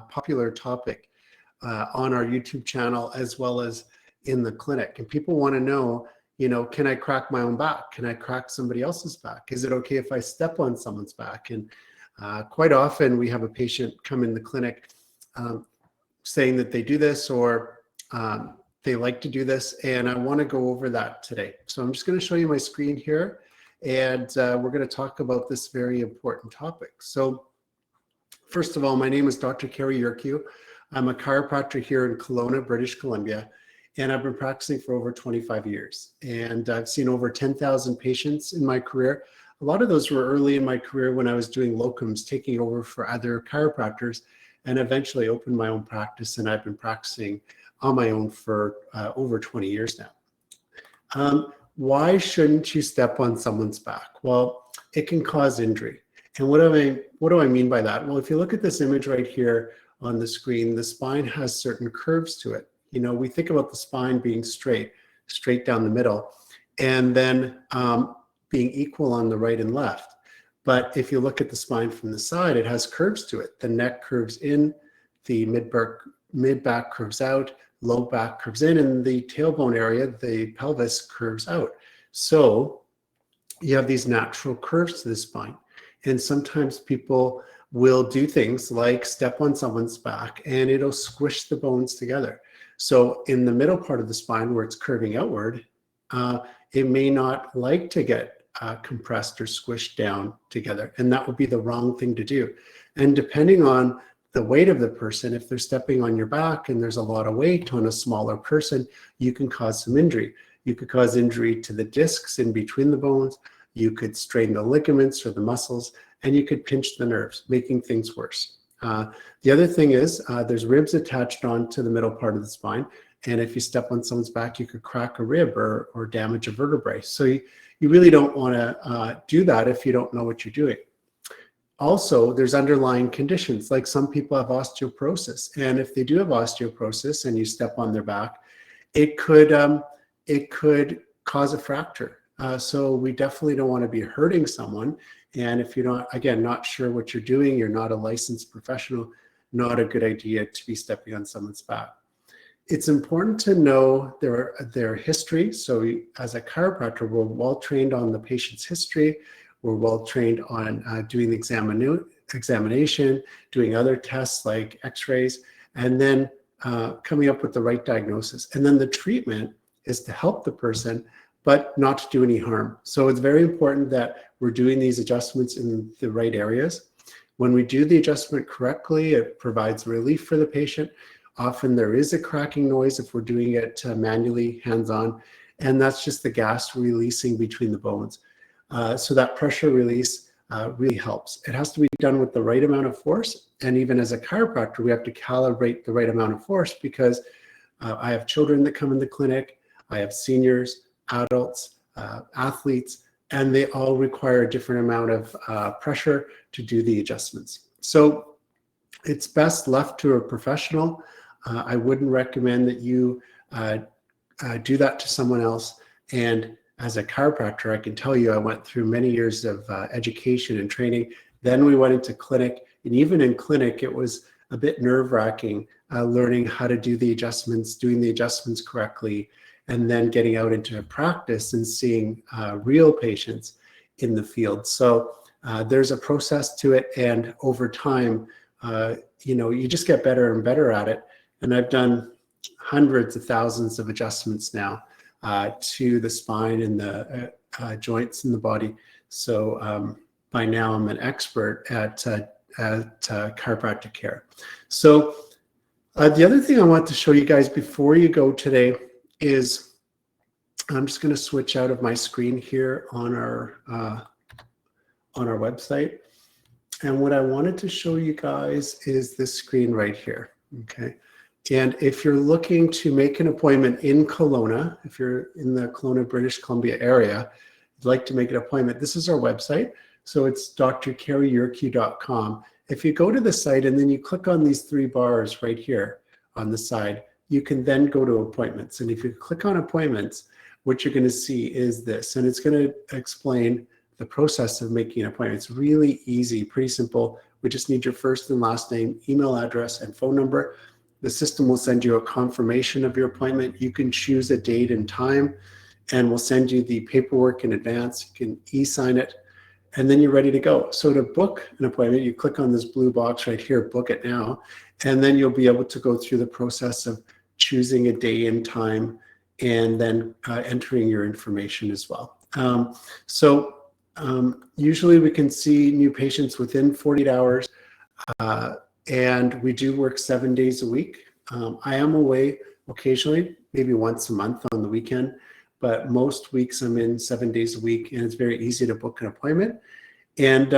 popular topic on our YouTube channel as well as in the clinic. And people want to know, can I crack my own back? Can I crack somebody else's back? Is it okay if I step on someone's back? And quite often we have a patient come in the clinic saying that they do this or they like to do this, and I want to go over that today. So I'm just going to show you my screen here, and we're going to talk about this very important topic. So first of all, my name is Dr. Cary Yurkiw. I'm a chiropractor here in Kelowna, British Columbia, and I've been practicing for over 25 years. And I've seen over 10,000 patients in my career. A lot of those were early in my career when I was doing locums, taking over for other chiropractors, and eventually opened my own practice, and I've been practicing on my own for over 20 years now. Why shouldn't you step on someone's back? Well, it can cause injury. And what do I mean by that? Well, if you look at this image right here on the screen, the spine has certain curves to it. We think about the spine being straight down the middle, and then being equal on the right and left. But if you look at the spine from the side, it has curves to it. The neck curves in, the mid-back curves out, low back curves in, and the tailbone area, the pelvis curves out. So you have these natural curves to the spine. And sometimes people will do things like step on someone's back and it'll squish the bones together. So in the middle part of the spine where it's curving outward, it may not like to get compressed or squished down together. And that would be the wrong thing to do. And depending on the weight of the person, if they're stepping on your back and there's a lot of weight on a smaller person, you can cause some injury. You could cause injury to the discs in between the bones. You could strain the ligaments or the muscles, and you could pinch the nerves, making things worse. The other thing is there's ribs attached onto the middle part of the spine. And if you step on someone's back, you could crack a rib or damage a vertebrae. So you really don't want to do that if you don't know what you're doing. Also, there's underlying conditions, like some people have osteoporosis. And if they do have osteoporosis and you step on their back, it could cause a fracture. So we definitely don't want to be hurting someone. And if you're not sure what you're doing, you're not a licensed professional, not a good idea to be stepping on someone's back. It's important to know their history. So as a chiropractor, we're well trained on the patient's history. We're well trained on doing the examination, doing other tests like x-rays, and then coming up with the right diagnosis. And then the treatment is to help the person, but not to do any harm. So it's very important that we're doing these adjustments in the right areas. When we do the adjustment correctly, it provides relief for the patient. Often there is a cracking noise if we're doing it manually, hands-on, and that's just the gas releasing between the bones. So that pressure release really helps. It has to be done with the right amount of force, and even as a chiropractor, we have to calibrate the right amount of force because I have children that come in the clinic, I have seniors, adults, athletes, and they all require a different amount of pressure to do the adjustments. So it's best left to a professional. I wouldn't recommend that you do that to someone else. And as a chiropractor, I can tell you I went through many years of education and training. Then we went into clinic, and even in clinic, it was a bit nerve-wracking learning how to do the adjustments, doing the adjustments correctly, and then getting out into practice and seeing real patients in the field. So there's a process to it, and over time, you just get better and better at it. And I've done hundreds of thousands of adjustments now to the spine and the joints in the body. So by now I'm an expert at chiropractic care. So the other thing I want to show you guys before you go today is I'm just going to switch out of my screen here on our website. And what I wanted to show you guys is this screen right here. Okay. And if you're looking to make an appointment in Kelowna, if you're in the Kelowna, British Columbia area, you'd like to make an appointment, this is our website. So it's drcaryurkiw.com. If you go to the site and then you click on these three bars right here on the side, you can then go to appointments. And if you click on appointments, what you're going to see is this, and it's going to explain the process of making an appointment. It's really easy, pretty simple. We just need your first and last name, email address, and phone number. The system will send you a confirmation of your appointment. You can choose a date and time, and we'll send you the paperwork in advance. You can e-sign it, and then you're ready to go. So to book an appointment, you click on this blue box right here, book it now, and then you'll be able to go through the process of choosing a day and time, and then entering your information as well. Usually we can see new patients within 48 hours, and we do work 7 days a week. I am away occasionally, maybe once a month on the weekend, but most weeks I'm in 7 days a week, and it's very easy to book an appointment. And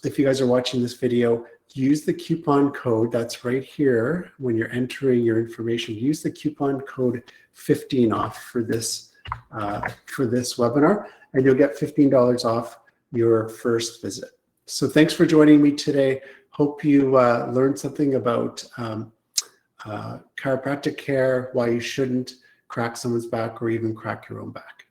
if you guys are watching this video, use the coupon code that's right here when you're entering your information. Use the coupon code 15 off for this webinar, and you'll get $15 off your first visit. So thanks for joining me today. Hope you learned something about chiropractic care, why you shouldn't crack someone's back or even crack your own back.